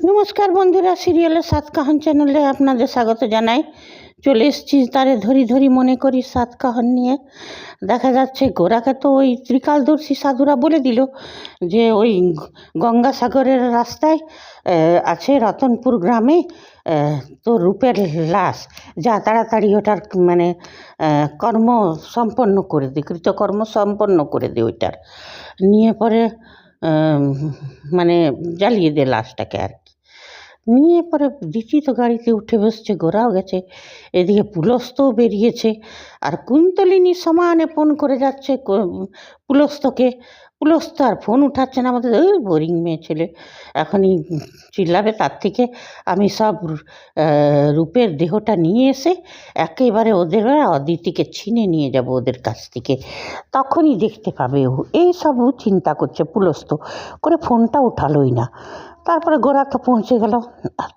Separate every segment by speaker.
Speaker 1: নমস্কার বন্ধুরা, সিরিয়ালের সাতকাহন চ্যানেলে আপনাদের স্বাগত জানাই। চলে এসেছি তারে ধরি ধরি মনে করি সাতকাহন নিয়ে। দেখা যাচ্ছে গোরাকে তো ওই ত্রিকালদর্শী সাধুরা বলে দিল যে ওই গঙ্গাসাগরের রাস্তায় আছে রতনপুর গ্রামে তো রূপের লাশ, যা তাড়াতাড়ি ওটার মানে কর্ম সম্পন্ন করে দে, কৃতকর্ম সম্পন্ন করে দে, ওইটার নিয়ে পরে মানে জ্বালিয়ে দে লাশটাকে আর কি। নিয়ে পরে দিতি তো গাড়িতে উঠে বসছে, গোরাও গেছে, এদিকে পুলস্তও বেরিয়েছে। আর কুন্তলিনী সমানে ফোন করে যাচ্ছে পুলস্তকে। পুলস্ত আর ফোন উঠাচ্ছে না, আমাদের ওই বোরিং মেয়ে ছেলে এখনই চিল্লাবে। তার থেকে আমি সব রূপের দেহটা নিয়ে এসে একেবারে ওদের অদিতিকে ছিনে নিয়ে যাব ওদের কাছ থেকে, তখনই দেখতে পাবে ও। এইসব ও চিন্তা করছে পুলস্ত, করে ফোনটা উঠালোই না। তারপরে গোরা তো পৌঁছে গেল,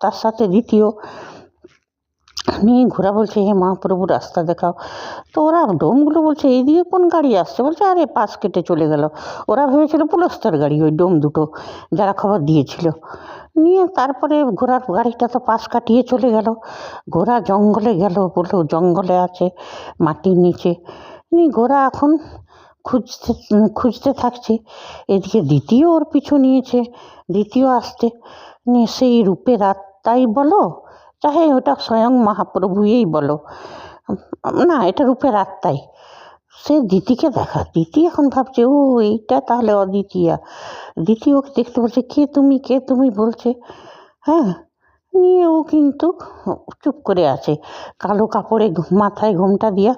Speaker 1: তার সাথে দ্বিতীয় নিয়ে। ঘোরা বলছে, হে মহাপ্রভু রাস্তা দেখাও। তো ওরা ডোমগুলো বলছে, এইদিকে কোন গাড়ি আসছে? বলছে, আরে পাশ কেটে চলে গেল। ওরা ভেবেছিল পুলস্তর গাড়ি, ওই ডোম দুটো যারা খবর দিয়েছিল। নিয়ে তারপরে ঘোড়ার গাড়িটা তো পাশ কাটিয়ে চলে গেল। ঘোড়া জঙ্গলে গেল, বললো জঙ্গলে আছে মাটির নিচে। নিয়ে ঘোড়া এখন খুঁজতে থাকছে। এদিকে দ্বিতীয় ওর পিছু নিয়েছে, দ্বিতীয় আসতে। নিয়ে সেই রূপের আত্মাই বলো, চাহে ওটা স্বয়ং মহাপ্রভুই বলো, না এটা রূপের আত্মাই, সে দিতিকে দেখা। দিতি এখন ভাবছে, ও এইটা তাহলে অদ্বিতীয়া। দ্বিতীয় ওকে দেখতে বলছে, কে তুমি, কে তুমি বলছে। হ্যাঁ, নিয়ে ও কিন্তু চুপ করে আছে, কালো কাপড়ে মাথায় ঘোমটা দিয়া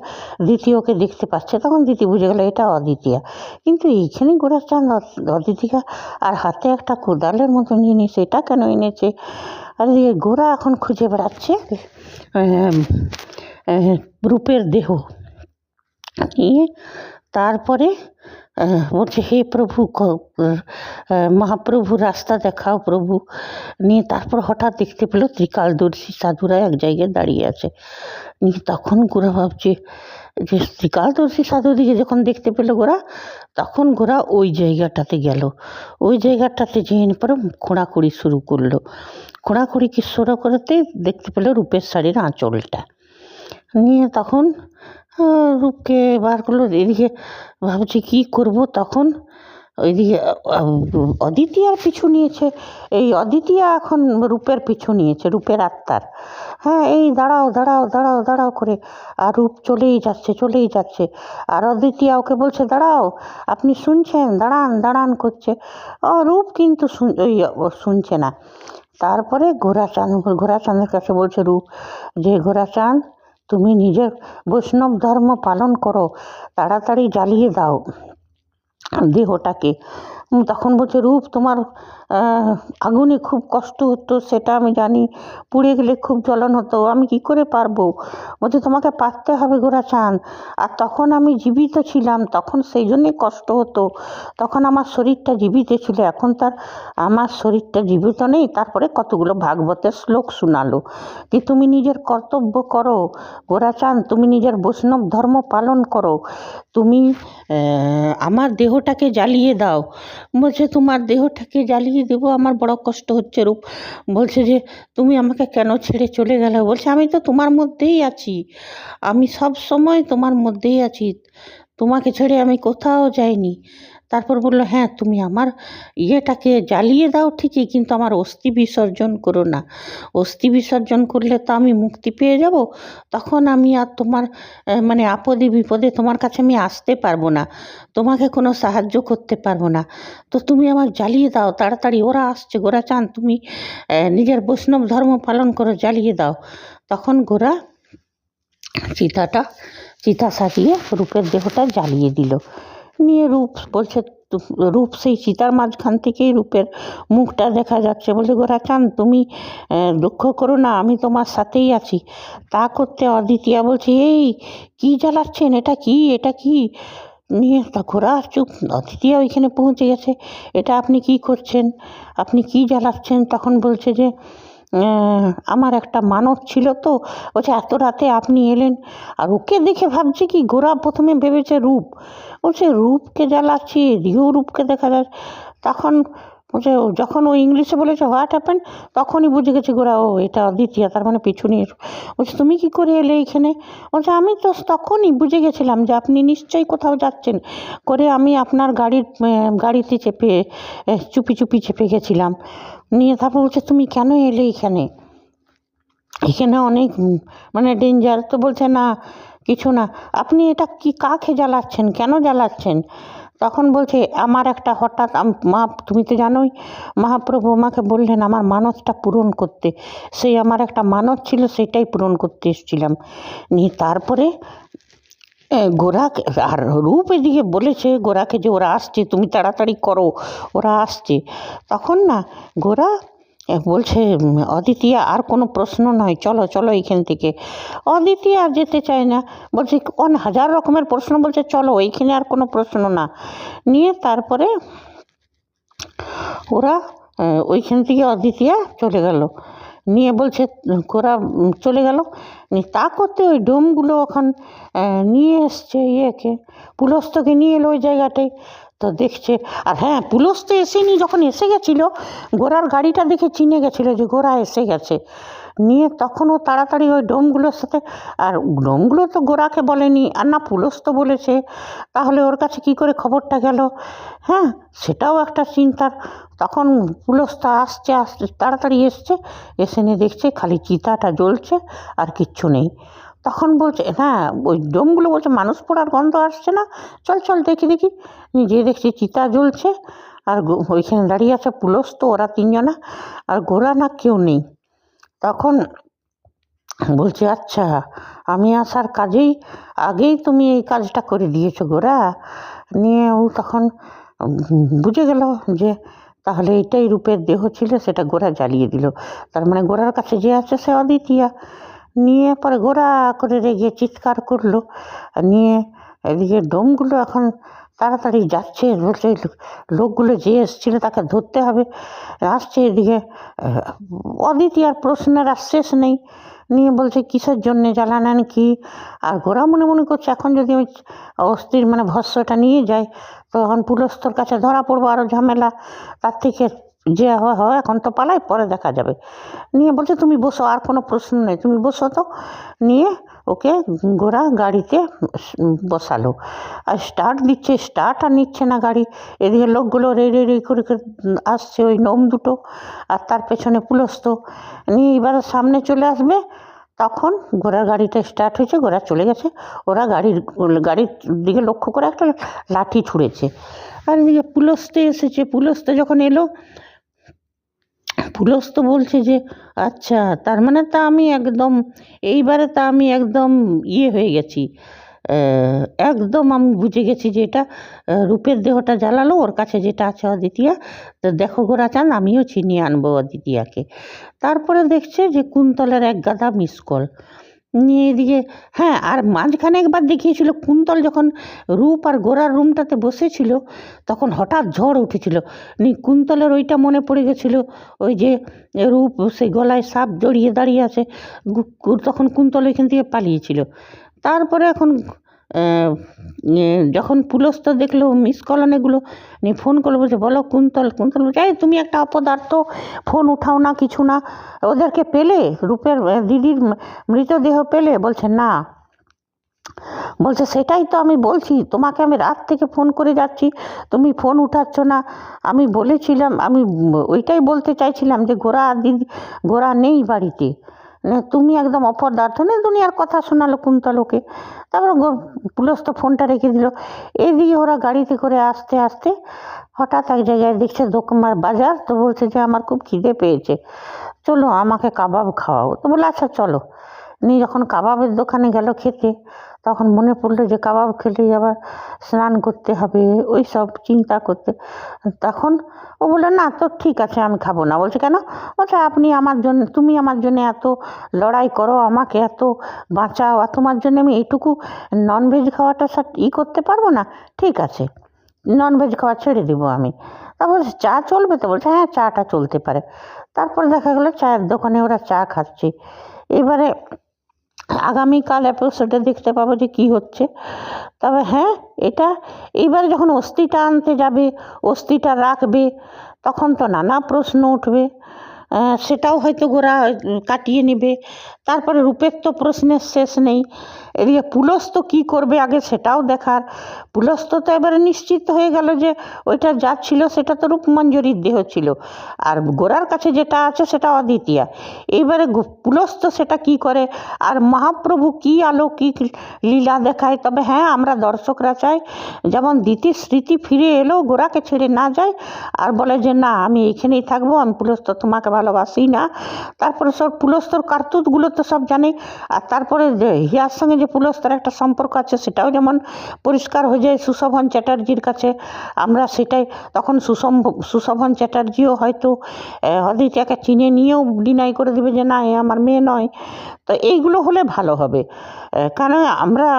Speaker 1: দ্বিতীয়কে দেখতে পাচ্ছে। তখন দিতি বুঝে গেল এটা অদ্বিতীয়া। কিন্তু এইখানে গোরাচাঁদ অদ্বিতীয়া আর হাতে একটা কোদালের মতো নিয়ে নিয়েছে, এটা কেন এনেছে? আর গোরা এখন খুঁজে বেড়াচ্ছে রূপের দেহ নিয়ে। তারপরে বলছে, হে প্রভু, মহাপ্রভু রাস্তা দেখাও প্রভু। নিয়ে তারপর হঠাৎ দেখতে পেলো ত্রিকালদর্শী সাধুরা এক জায়গায় দাঁড়িয়ে আছে। নিয়ে তখন গোরা ভাবছে যে ত্রিকালদর্শী সাধুদিকে যখন দেখতে পেলো গোরা, তখন গোরা ওই জায়গাটাতে গেল। ওই জায়গাটাতে যেয়ে পরে খোঁড়াখুড়ি শুরু করলো। খোঁড়াখুড়ি কি শুরু করতে দেখতে পেলো রূপের শাড়ির আঁচলটা। নিয়ে তখন রূপকে বার করলো। এদিকে ভাবছি কি করব, তখন ওইদিকে অদ্বিতীয়ার পিছু নিয়েছে। এই অদ্বিতীয়া এখন রূপের পিছু নিয়েছে, রূপের আত্মার। হ্যাঁ, এই দাঁড়াও দাঁড়াও দাঁড়াও দাঁড়াও করে। আর রূপ চলেই যাচ্ছে চলেই যাচ্ছে। আর অদ্বিতীয়া ওকে বলছে, দাঁড়াও, আপনি শুনছেন, দাঁড়ান দাঁড়ান করছে। রূপ কিন্তু শুনছে না। তারপরে ঘোড়াচাঁদের কাছে বলছে রূপ যে, ঘোড়াচাঁদ তুমি নিজের বৈষ্ণব ধর্ম পালন করো, তাড়াতাড়ি জ্বালিয়ে দাও দেহটাকে। তখন বলছে, রূপ তোমার আগুনে খুব কষ্ট হতো, সেটা আমি জানি, পুড়ে গেলে খুব জ্বলন হতো, আমি কি করে পারবো? বলছে, তোমাকে পারতে হবে গোরাচাঁদ। আর তখন আমি জীবিত ছিলাম, তখন সেই জন্যে কষ্ট হতো, তখন আমার শরীরটা জীবিত ছিল, এখন তার আমার শরীরটা জীবিত নেই। তারপরে কতগুলো ভাগবতের শ্লোক শোনালো কি তুমি নিজের কর্তব্য করো গোরাচাঁদ, তুমি নিজের বৈষ্ণব ধর্ম পালন করো, তুমি আমার দেহটাকে জ্বালিয়ে দাও। বলছে, তোমার দেহটাকে জ্বালিয়ে দেবো, আমার বড় কষ্ট হচ্ছে। রূপ বলছে যে, তুমি আমাকে কেন ছেড়ে চলে গেলে? বলছে, আমি তো তোমার মধ্যেই আছি, আমি সব সময় তোমার মধ্যেই আছি, তোমাকে ছেড়ে আমি কোথাও যাইনি। তারপর বললো, হ্যাঁ তুমি আমার ইয়েটাকে জ্বালিয়ে দাও ঠিকই, কিন্তু আমার অস্থি বিসর্জন করো না। অস্থি বিসর্জন করলে তো আমি মুক্তি পেয়ে যাব, তখন আমি আর তোমার মানে আপদে বিপদে তোমার কাছে আমি আসতে পারবো না, তোমাকে কোনো সাহায্য করতে পারবো না। তো তুমি আমার জ্বালিয়ে দাও তাড়াতাড়ি, ওরা আসছে গোরাচাঁদ, তুমি নিজের বৈষ্ণব ধর্ম পালন করো, জ্বালিয়ে দাও। তখন গোরা চিতা সাজিয়ে রূপের দেহটা জ্বালিয়ে দিল। নিয়ে রূপ বলছে, রূপ সেই চিতার মাঝখান থেকেই রূপের মুখটা দেখা যাচ্ছে। বলছে, গোরাচাঁদ তুমি দুঃখ করো না, আমি তোমার সাথেই আছি। তা করতে অদ্বিতীয়া বলছে, এই কি জ্বালাচ্ছেন, এটা কি, এটা কি? নিয়ে তা ঘোরা চুপ। অদ্বিতীয়া ওইখানে পৌঁছে গেছে, এটা আপনি কি করছেন, আপনি কি জ্বালাচ্ছেন? তখন বলছে যে, আমার একটা মানত ছিল তো। বলছে, এত রাতে আপনি এলেন? আর ওকে দেখে ভাবছে কি, গোরা প্রথমে ভেবেছে রূপ, বলছে রূপকে জ্বালাচ্ছি, এদিকেও রূপকে দেখা যায়। তখন বলছে যখন ও ইংলিশে বলেছে হোয়াট হ্যাপেন, তখনই বুঝে গেছে গোরা ও এটা অদ্বিতীয়া, তার মানে পিছু নিয়ে এসো। বলছে তুমি কী করে এলে এইখানে? বলছে আমি তো তখনই বুঝে গেছিলাম যে আপনি নিশ্চয়ই কোথাও যাচ্ছেন, করে আমি আপনার গাড়িতে চেপে চুপি চুপি চেপে গেছিলাম। নিয়ে তারপর বলছে তুমি কেন এলে এইখানে? এখানে অনেক মানে ডেঞ্জার। তো বলছে না কিছু না। আপনি এটা কি কাকে জ্বালাচ্ছেন, কেন জ্বালাচ্ছেন? তখন বলছে আমার একটা হঠাৎ মা, তুমি তো জানোই মহাপ্রভু আমাকে বললেন আমার মানতটা পূরণ করতে, সেই আমার একটা মানত ছিল, সেটাই পূরণ করতে এসেছিলাম। নিয়ে তারপরে গোরাকে আর রূপ এদিকে বলেছে গোরাকে যে ওরা আসছে, তুমি তাড়াতাড়ি করো, ওরা আসছে। তখন না গোরা বলছে অদিতিয়া আর কোনো প্রশ্ন নয়, চলো চলো এইখান থেকে। অদিতিয়া আর যেতে চায় না, বলছে হাজার রকমের প্রশ্ন, বলছে চলো এইখানে আর কোনো প্রশ্ন না। নিয়ে তারপরে ওরা ওইখান থেকে অদিতিয়া চলে গেল। নিয়ে বলছে গোরা চলে গেল। তা করতে ওই ডোমগুলো ওখান নিয়ে এসছে ইয়েকে, পুলস্তকে নিয়ে এলো ওই জায়গাটায়। তো দেখছে, আর হ্যাঁ পুলস্ত এসেনি, যখন এসে গেছিলো গোরার গাড়িটা দেখে চিনে গেছিলো যে গোরা এসে গেছে। নিয়ে তখন ও তাড়াতাড়ি ওই ডোমগুলোর সাথে, আর ডোমগুলো তো গোরাকে বলেনি, আর না পুলস্ত বলেছে, তাহলে ওর কাছে কি করে খবরটা গেল? হ্যাঁ, সেটাও একটা চিন্তার। তখন পুলস্তা আসছে তাড়াতাড়ি এসছে, এসে নিয়ে দেখছে খালি চিতাটা জ্বলছে আর কিচ্ছু নেই। তখন বলছে হ্যাঁ ওই ডোমগুলো বলছে মানুষ পোড়ার গন্ধ আসছে না, চল চল দেখি দেখি। নিজে দেখছি চিতা জ্বলছে, আর ওইখানে দাঁড়িয়ে আছে পুলস্ত, ওরা তিনজনা, আর গোরা না কেউ নেই। তখন বলছে আচ্ছা আমি আসার আগেই তুমি এই কাজটা করে দিয়েছো গোরা। নিয়ে ও তখন বুঝে গেল যে তাহলে এটাই রূপের দেহ ছিল, সেটা গোরা জ্বালিয়ে দিল। তার মানে গোরার কাছে যে আছে সে অদ্বিতীয়া। নিয়ে পরে গোরা করে রেগে চিৎকার করলো। নিয়ে এদিকে ডোমগুলো এখন তাড়াতাড়ি যাচ্ছে, বলছে লোকগুলো যে এসেছিলো তাকে ধরতে হবে, আসছে এদিকে। অদ্বিতীয়ার প্রশ্নের আর শেষ নেই। নিয়ে বলছে কিসের জন্যে জ্বালানেন কি? আর গোরা মনে মনে করছে এখন যদি আমি অস্থির মানে ভস্যটা নিয়ে যাই তখন পুলস্তর কাছে ধরা পড়বো, আরও ঝামেলা, তার থেকে যে হয় এখন তো পালাই, পরে দেখা যাবে। নিয়ে বলছে তুমি বসো, আর কোনো প্রশ্ন নেই, তুমি বসো তো। নিয়ে ওকে গোরা গাড়িতে বসালো, আর স্টার্ট দিচ্ছে, স্টার্ট আর নিচ্ছে না গাড়ি। এদিকে লোকগুলো রে রে রে করে আসছে ওই নোম দুটো, আর তার পেছনে পুলস্ত। নিয়ে এবার সামনে চলে আসবে, তখন ঘোড়ার গাড়িটা স্টার্ট হয়েছে, ঘোড়া চলে গেছে। ওরা গাড়ির দিকে লক্ষ্য করে একটা লাঠি ছুঁড়েছে, আর এদিকে পুলস্তে এসেছে। পুলস্তে যখন এলো, পুলস্ত বলছে যে আচ্ছা তার মানে তা আমি একদম এইবারে তা আমি একদম হয়ে গেছি, একদম আমি বুঝে গেছি যে এটা রূপের দেহটা জ্বালালো, ওর কাছে যেটা আছে অদ্বিতীয়া। তো দেখো গোরাচাঁদ আমিও ছিনিয়ে আনবো অদ্বিতীয়াকে। তারপরে দেখছে যে কুন্তলের এক গাদা মিস কল। নিয়ে এদিকে হ্যাঁ, আর মাঝখানে একবার দেখিয়েছিল কুন্তল যখন রূপ আর গোরার রুমটাতে বসেছিল তখন হঠাৎ ঝড় উঠেছিল। কুন্তলের ওইটা মনে পড়ে গেছিলো, ওই যে রূপ সেই গলায় সাপ জড়িয়ে দাঁড়িয়ে আছে, তখন কুন্তল ওইখান থেকে পালিয়েছিল। তারপরে এখন যখন পুলস্ত দেখলো মিস কল অনেকগুলো, নিয়ে ফোন করলো, বলছে বলো কুন্তল। কুন্তল বলছে এই তুমি একটা অপদার্থ, ফোন উঠাও না, কিছু না, ওদেরকে পেলে, রূপের দিদির মৃতদেহ পেলে? বলছে না। বলছে সেটাই তো আমি বলছি তোমাকে, আমি রাত থেকে ফোন করে যাচ্ছি, তুমি ফোন উঠাচ্ছ না। আমি বলেছিলাম, আমি ওইটাই বলতে চাইছিলাম যে গোরা নেই বাড়িতে, তুমি একদম অপদার্থ, নেই দুনিয়ার কথা শোনালো কুন্তল ওকে। তারপর পুলস্ত ফোনটা রেখে দিল। এদিকে ওরা গাড়িতে করে আসতে আসতে হঠাৎ এক জায়গায় দেখছে দোকামার বাজার। তো বলছে যে আমার খুব খিদে পেয়েছে, চলো আমাকে কাবাব খাওয়াও। তো বলে আচ্ছা চলো। নিয়ে যখন কাবাবের দোকানে গেল খেতে, তখন মনে পড়লো যে কাবাব খেলে আবার স্নান করতে হবে, ওই সব চিন্তা করতে। তখন ও বললো না তো ঠিক আছে আমি খাবো না। বলছে কেন? বলছে তুমি আমার জন্য এত লড়াই করো, আমাকে এত বাঁচাও, আর তোমার জন্য আমি এইটুকু ননভেজ খাওয়াটা করতে পারবো না? ঠিক আছে ননভেজ খাওয়া ছেড়ে দেবো আমি। তারপর চা চলবে? তো বলছে হ্যাঁ চাটা চলতে পারে। তারপর দেখা গেলো চায়ের দোকানে ওরা চা খাচ্ছে। এবারে আগামীকাল এপিসোডে দেখতে পাবো যে কী হচ্ছে। তবে হ্যাঁ, এটা এইবারে যখন অস্থিটা আনতে যাবে, অস্থিটা রাখবে, তখন তো নানা প্রশ্ন উঠবে, সেটাও হয়তো গোরা কাটিয়ে নেবে। তারপরে রূপের তো প্রশ্নের শেষ নেই, এদিকে পুলস্ত্য কী করবে আগে সেটাও দেখার। পুলস্ত্য তো এবারে নিশ্চিত হয়ে গেল যে ওইটা যা ছিল সেটা তো রূপমঞ্জরির দেহ ছিল, আর গোরার কাছে যেটা আছে সেটা অদ্বিতীয়া। এইবারে পুলস্ত্য সেটা কি করে, আর মহাপ্রভু কি অলৌকিক লীলা দেখায়। তবে হ্যাঁ, আমরা দর্শকরা চাই যেমন দিতির স্মৃতি ফিরে এলেও গোরাকে ছেড়ে না যায়, আর বলে যে না আমি এইখানেই থাকবো, আমি পুলস্ত্য তোমাকে ভালোবাসি না। তারপরে সব পুলস্ত্যর কার্তুতগুলো তো সব জানে, আর তারপরে যে হিয়ার সঙ্গে যে পুলস্ত্যর একটা সম্পর্ক আছে সেটাও যেমন পরিষ্কার হয়ে যায় সুশোভন চ্যাটার্জির কাছে। আমরা সেটাই তখন সুশোভন চ্যাটার্জিও হয়তো অদ্বিতীয়াকে চিনে নিয়েও ডিনাই করে দেবে যে না এ আমার মেয়ে নয়। তো এইগুলো হলে ভালো হবে, কারণ আমরা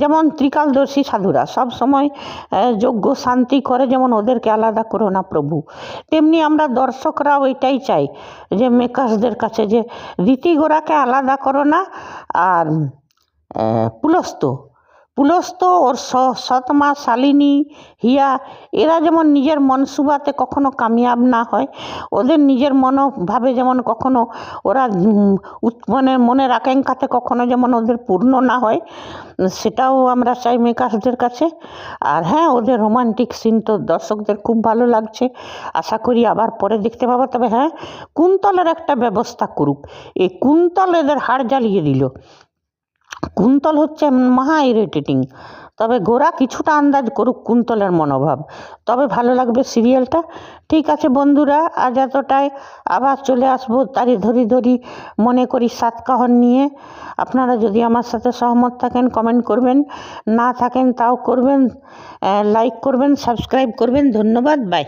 Speaker 1: যেমন ত্রিকালদর্শী সাধুরা সব সময় যজ্ঞ শান্তি করে, যেমন ওদেরকে আলাদা করো না প্রভু, তেমনি আমরা দর্শকরাও এটাই চাই যে মেকার্সদের কাছে যে রীতি গোরাকে আলাদা করো না। আর পুলস্ত্য ওর সৎমা শালিনী হিয়া এরা যেমন নিজের মনসুবাতে কখনো কামিয়াব না হয়, ওদের নিজের মনোভাবে যেমন কখনো ওরা মানে মনের আকাঙ্ক্ষাতে কখনো যেমন ওদের পূর্ণ না হয়, সেটাও আমরা চাই মেকার্সদের কাছে। আর হ্যাঁ, ওদের রোমান্টিক সিন তো দর্শকদের খুব ভালো লাগছে, আশা করি আবার পরে দেখতে পাবো। তবে হ্যাঁ, কুন্তলের একটা ব্যবস্থা করুক, এই কুন্তল এদের হাড় জ্বালিয়ে দিল। কুন্তল হচ্ছে মহা ইরিটেটিং, তবে গোরা কিছুটা আন্দাজ করুক কুন্তলের মনোভাব, তবে ভালো লাগবে সিরিয়ালটা। ঠিক আছে বন্ধুরা, আজ এতটাই, আবার চলে আসবো তারই ধরি মনে করি সাতকাহন নিয়ে। আপনারা যদি আমার সাথে সহমত থাকেন কমেন্ট করবেন, না থাকেন তাও করবেন, লাইক করবেন, সাবস্ক্রাইব করবেন। ধন্যবাদ, বাই।